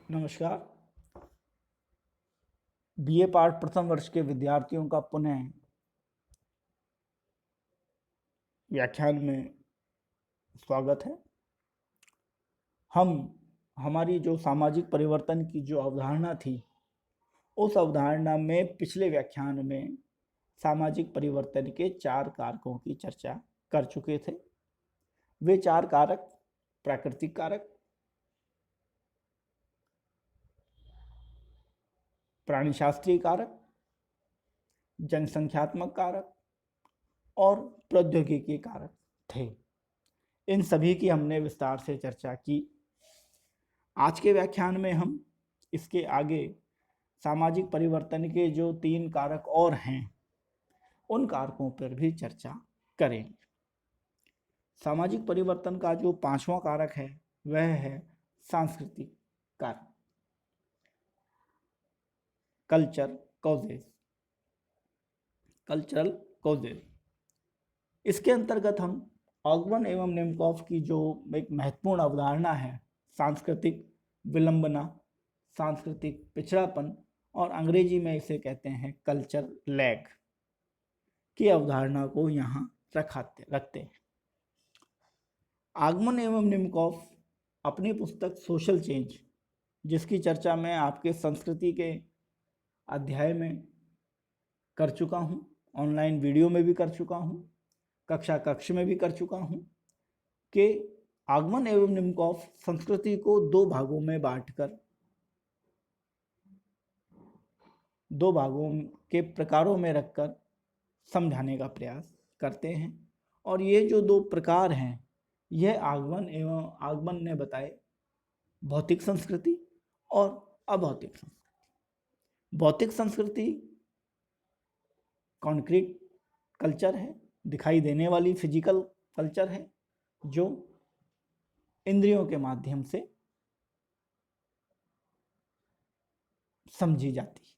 नमस्कार। BA part प्रथम वर्ष के विद्यार्थियों का पुनः व्याख्यान में स्वागत है। हम हमारी जो सामाजिक परिवर्तन की जो अवधारणा थी, उस अवधारणा में पिछले व्याख्यान में सामाजिक परिवर्तन के 4 कारकों की चर्चा कर चुके थे। वे 4 कारक प्राकृतिक कारक, प्राणिशास्त्रीय कारक, जनसंख्यात्मक कारक और प्रौद्योगिकी कारक थे। इन सभी की हमने विस्तार से चर्चा की। आज के व्याख्यान में हम इसके आगे सामाजिक परिवर्तन के जो 3 कारक और हैं, उन कारकों पर भी चर्चा करेंगे। सामाजिक परिवर्तन का जो 5वां कारक है वह है सांस्कृतिक कारक, कल्चरल कॉजेज। इसके अंतर्गत हम ऑगमन एवं निमकॉफ की जो एक महत्वपूर्ण अवधारणा है, सांस्कृतिक विलंबना, सांस्कृतिक पिछड़ापन और अंग्रेजी में इसे कहते हैं कल्चर लैग, की अवधारणा को यहाँ रखते हैं। ऑगमन एवं निमकॉफ अपनी पुस्तक सोशल चेंज, जिसकी चर्चा मैं आपके संस्कृति के अध्याय में कर चुका हूँ, ऑनलाइन वीडियो में भी कर चुका हूँ, कक्ष में भी कर चुका हूँ, कि ऑगमन एवं निमकॉफ संस्कृति को 2 भागों में बांटकर 2 भागों के प्रकारों में रखकर समझाने का प्रयास करते हैं। और ये जो 2 प्रकार हैं, यह ऑगमन ने बताए, भौतिक संस्कृति और अभौतिक संस्कृति। भौतिक संस्कृति कॉन्क्रीट कल्चर है, दिखाई देने वाली फिजिकल कल्चर है, जो इंद्रियों के माध्यम से समझी जाती है।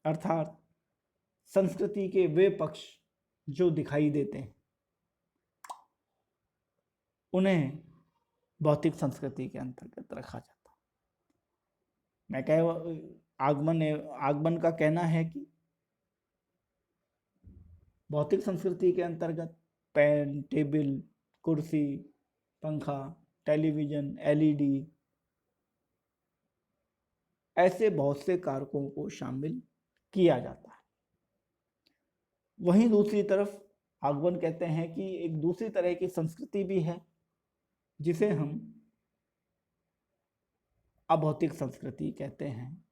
अर्थात संस्कृति के वे पक्ष जो दिखाई देते हैं, उन्हें भौतिक संस्कृति के अंतर्गत रखा जाता है। आगमन का कहना है कि भौतिक संस्कृति के अंतर्गत पेन, टेबल, कुर्सी, पंखा, टेलीविजन, एलईडी, ऐसे बहुत से कारकों को शामिल किया जाता है। वहीं दूसरी तरफ आगमन कहते हैं कि एक दूसरी तरह की संस्कृति भी है, जिसे हम अभौतिक संस्कृति कहते हैं,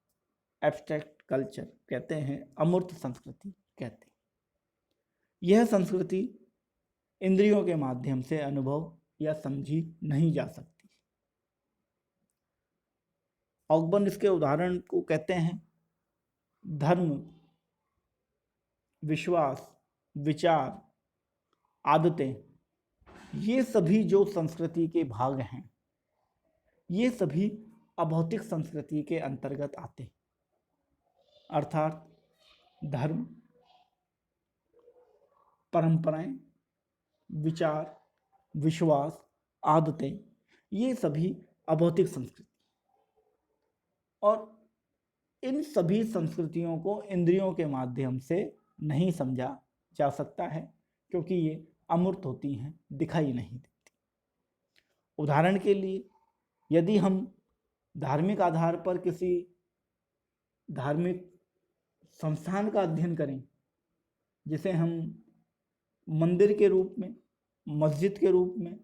एब्स्ट्रैक्ट कल्चर कहते हैं, अमूर्त संस्कृति कहते हैं। यह संस्कृति इंद्रियों के माध्यम से अनुभव या समझी नहीं जा सकती। ऑगमन इसके उदाहरण को कहते हैं धर्म, विश्वास, विचार, आदतें। ये सभी जो संस्कृति के भाग हैं, ये सभी अभौतिक संस्कृति के अंतर्गत आते हैं। अर्थात धर्म, परंपराएं, विचार, विश्वास, आदतें, ये सभी अभौतिक संस्कृति, और इन सभी संस्कृतियों को इंद्रियों के माध्यम से नहीं समझा जा सकता है, क्योंकि ये अमूर्त होती हैं, दिखाई नहीं देती। उदाहरण के लिए, यदि हम धार्मिक आधार पर किसी धार्मिक संस्थान का अध्ययन करें, जिसे हम मंदिर के रूप में, मस्जिद के रूप में,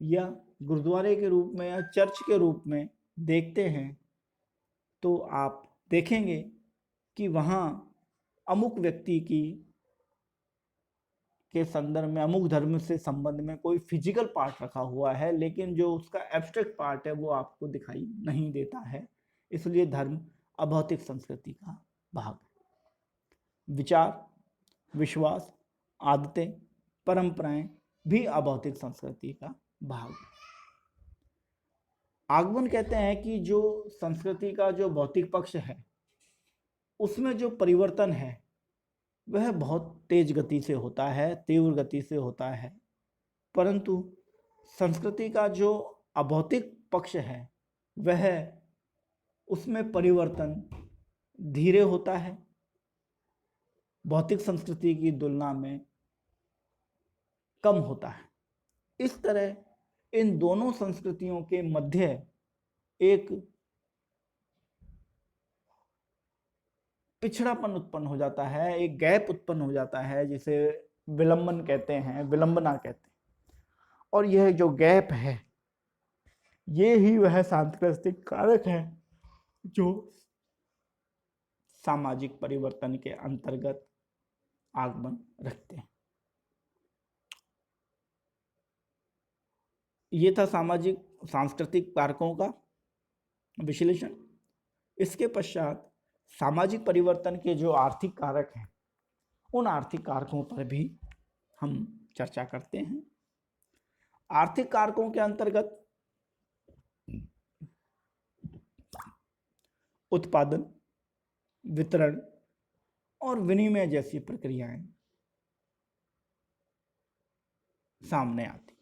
या गुरुद्वारे के रूप में, या चर्च के रूप में देखते हैं, तो आप देखेंगे कि वहाँ अमुक व्यक्ति के संदर्भ में, अमुक धर्म से संबंध में कोई फिजिकल पार्ट रखा हुआ है, लेकिन जो उसका एब्स्ट्रैक्ट पार्ट है वो आपको दिखाई नहीं देता है। इसलिए धर्म अभौतिक संस्कृति का भाग है। विचार, विश्वास, आदतें, परंपराएं भी अभौतिक संस्कृति का भाग है। आगमन कहते हैं कि जो संस्कृति का जो भौतिक पक्ष है, उसमें जो परिवर्तन है वह बहुत तेज गति से होता है, तीव्र गति से होता है, परंतु संस्कृति का जो अभौतिक पक्ष है वह उसमें परिवर्तन धीरे होता है, भौतिक संस्कृति की तुलना में कम होता है। इस तरह इन दोनों संस्कृतियों के मध्य एक पिछड़ापन उत्पन्न हो जाता है, एक गैप उत्पन्न हो जाता है, जिसे विलंबन कहते हैं, विलंबना कहते हैं। और यह जो गैप है, ये ही वह सांस्कृतिक कारक है जो सामाजिक परिवर्तन के अंतर्गत आगमन रखते हैं। ये था सामाजिक सांस्कृतिक कारकों का विश्लेषण। इसके पश्चात सामाजिक परिवर्तन के जो आर्थिक कारक हैं, उन आर्थिक कारकों पर भी हम चर्चा करते हैं। आर्थिक कारकों के अंतर्गत उत्पादन, वितरण और विनिमय जैसी प्रक्रियाएं सामने आती।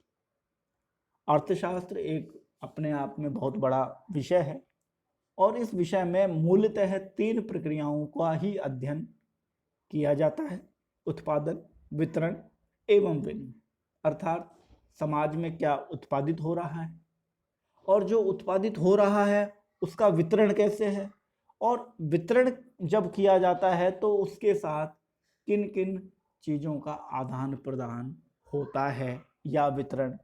अर्थशास्त्र एक अपने आप में बहुत बड़ा विषय है और इस विषय में मूलतः 3 प्रक्रियाओं का ही अध्ययन किया जाता है: उत्पादन, वितरण एवं विनिमय। अर्थात समाज में क्या उत्पादित हो रहा है और जो उत्पादित हो रहा है उसका वितरण कैसे है, और वितरण जब किया जाता है तो उसके साथ किन किन चीज़ों का आदान प्रदान होता है, या वितरण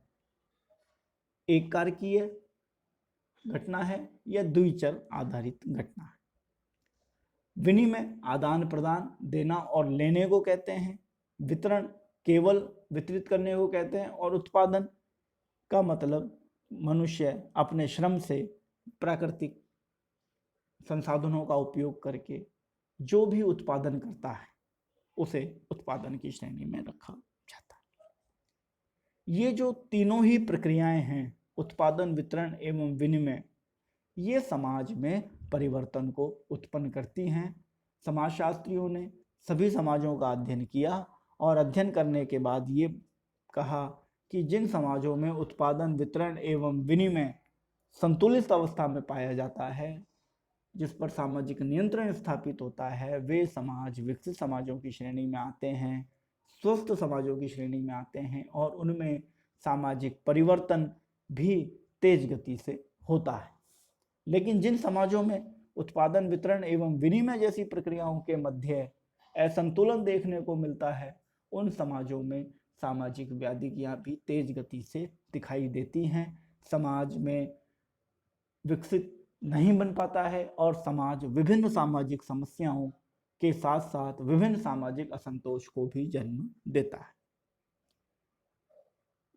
एक कारकीय घटना है या द्विचर आधारित घटना है। विनिमय आदान प्रदान, देना और लेने को कहते हैं। वितरण केवल वितरित करने को कहते हैं। और उत्पादन का मतलब मनुष्य अपने श्रम से प्राकृतिक संसाधनों का उपयोग करके जो भी उत्पादन करता है उसे उत्पादन की श्रेणी में रखा जाता है। ये जो तीनों ही प्रक्रियाएं हैं, उत्पादन, वितरण एवं विनिमय, ये समाज में परिवर्तन को उत्पन्न करती हैं। समाजशास्त्रियों ने सभी समाजों का अध्ययन किया और अध्ययन करने के बाद ये कहा कि जिन समाजों में उत्पादन, वितरण एवं विनिमय संतुलित अवस्था में पाया जाता है, जिस पर सामाजिक नियंत्रण स्थापित होता है, वे समाज विकसित समाजों की श्रेणी में आते हैं, स्वस्थ समाजों की श्रेणी में आते हैं और उनमें सामाजिक परिवर्तन भी तेज गति से होता है। लेकिन जिन समाजों में उत्पादन, वितरण एवं विनिमय जैसी प्रक्रियाओं के मध्य असंतुलन देखने को मिलता है, उन समाजों में सामाजिक व्याधियां भी तेज गति से दिखाई देती हैं। समाज में विकसित नहीं बन पाता है और समाज विभिन्न सामाजिक समस्याओं के साथ साथ विभिन्न सामाजिक असंतोष को भी जन्म देता है।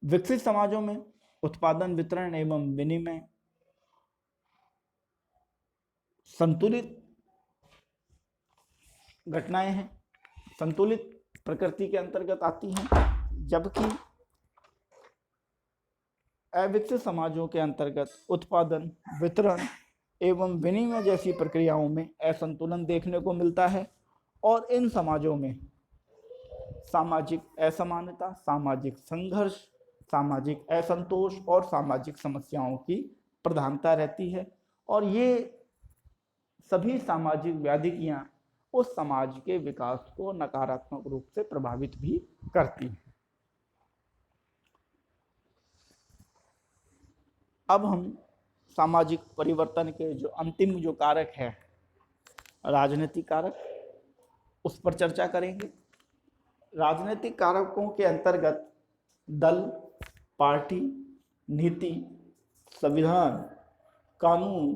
विकसित समाजों में उत्पादन, वितरण एवं विनिमय संतुलित घटनाएं हैं, संतुलित प्रकृति के अंतर्गत आती हैं, जबकि अविकसित समाजों के अंतर्गत उत्पादन, वितरण एवं विनिमय जैसी प्रक्रियाओं में असंतुलन देखने को मिलता है और इन समाजों में सामाजिक असमानता, सामाजिक संघर्ष, सामाजिक असंतोष और सामाजिक समस्याओं की प्रधानता रहती है। और ये सभी सामाजिक व्याधियां उस समाज के विकास को नकारात्मक रूप से प्रभावित भी करती हैं। अब हम सामाजिक परिवर्तन के जो अंतिम जो कारक है, राजनीतिक कारक, उस पर चर्चा करेंगे। राजनीतिक कारकों के अंतर्गत दल, पार्टी, नीति, संविधान, कानून,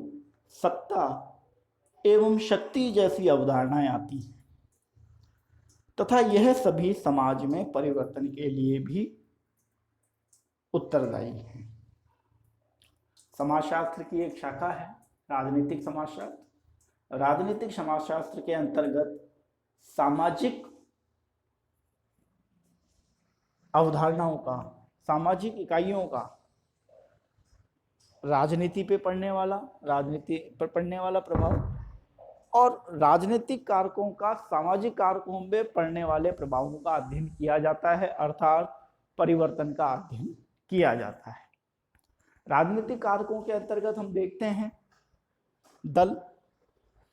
सत्ता एवं शक्ति जैसी अवधारणाएं आती हैं तथा यह सभी समाज में परिवर्तन के लिए भी उत्तरदायी है। समाजशास्त्र की एक शाखा है राजनीतिक समाजशास्त्र। राजनीतिक समाजशास्त्र के अंतर्गत सामाजिक अवधारणाओं का, सामाजिक इकाइयों का राजनीति पे पड़ने वाला प्रभाव और राजनीतिक कारकों का सामाजिक कारकों में पड़ने वाले प्रभावों का अध्ययन किया जाता है, अर्थात परिवर्तन का अध्ययन किया जाता है। राजनीतिक कारकों के अंतर्गत हम देखते हैं दल,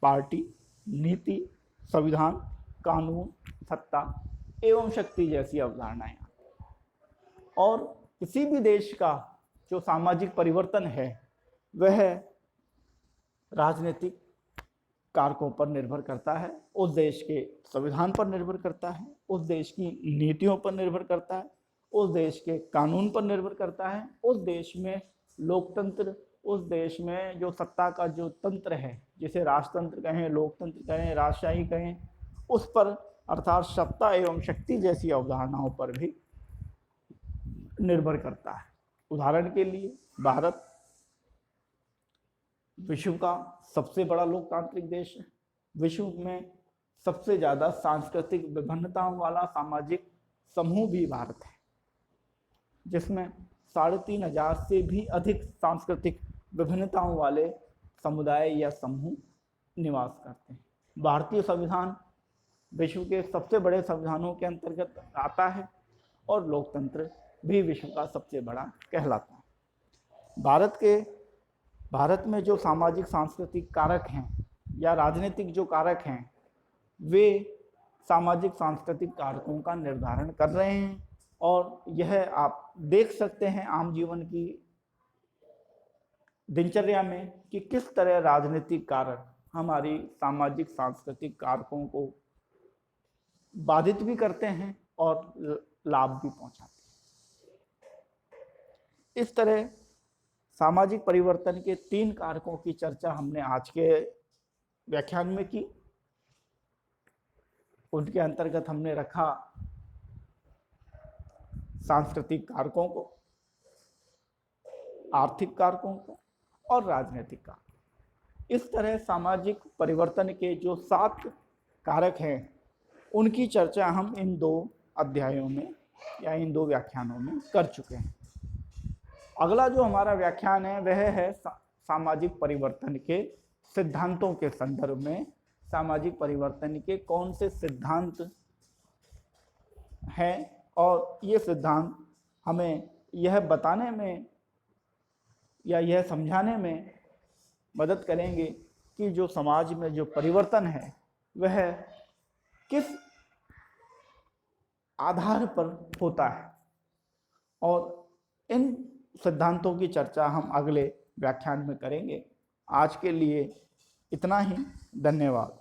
पार्टी, नीति, संविधान, कानून, सत्ता एवं शक्ति जैसी अवधारणाएं। और किसी भी देश का जो सामाजिक परिवर्तन है वह राजनीतिक कारकों पर निर्भर करता है, उस देश के संविधान पर निर्भर करता है, उस देश की नीतियों पर निर्भर करता है, उस देश के कानून पर निर्भर करता है, उस देश में लोकतंत्र, उस देश में जो सत्ता का जो तंत्र है, जिसे राजतंत्र कहें, लोकतंत्र कहें, राजशाही कहें, उस पर अर्थात सत्ता एवं शक्ति जैसी अवधारणाओं पर भी निर्भर करता है। उदाहरण के लिए भारत विश्व का सबसे बड़ा लोकतांत्रिक देश है। विश्व में सबसे ज़्यादा सांस्कृतिक विभिन्नताओं वाला सामाजिक समूह भी भारत है, जिसमें 3,500 से भी अधिक सांस्कृतिक विभिन्नताओं वाले समुदाय या समूह निवास करते हैं। भारतीय संविधान विश्व के सबसे बड़े संविधानों के अंतर्गत आता है और लोकतंत्र भी विश्व का सबसे बड़ा कहलाता है। भारत में जो सामाजिक सांस्कृतिक कारक हैं या राजनीतिक जो कारक हैं, वे सामाजिक सांस्कृतिक कारकों का निर्धारण कर रहे हैं। और यह आप देख सकते हैं आम जीवन की दिनचर्या में कि किस तरह राजनीतिक कारक हमारी सामाजिक सांस्कृतिक कारकों को बाधित भी करते हैं और लाभ भी पहुंचाते हैं। इस तरह सामाजिक परिवर्तन के 3 कारकों की चर्चा हमने आज के व्याख्यान में की। उनके अंतर्गत हमने रखा सांस्कृतिक कारकों को, आर्थिक कारकों को और राजनीतिक कारक। इस तरह सामाजिक परिवर्तन के जो 7 कारक हैं, उनकी चर्चा हम इन 2 अध्यायों में या इन 2 व्याख्यानों में कर चुके हैं। अगला जो हमारा व्याख्यान है वह है सामाजिक परिवर्तन के सिद्धांतों के संदर्भ में सामाजिक परिवर्तन के कौन से सिद्धांत हैं और ये सिद्धांत हमें यह बताने में या यह समझाने में मदद करेंगे कि जो समाज में जो परिवर्तन है वह किस आधार पर होता है। और इन सिद्धांतों की चर्चा हम अगले व्याख्यान में करेंगे। आज के लिए इतना ही। धन्यवाद।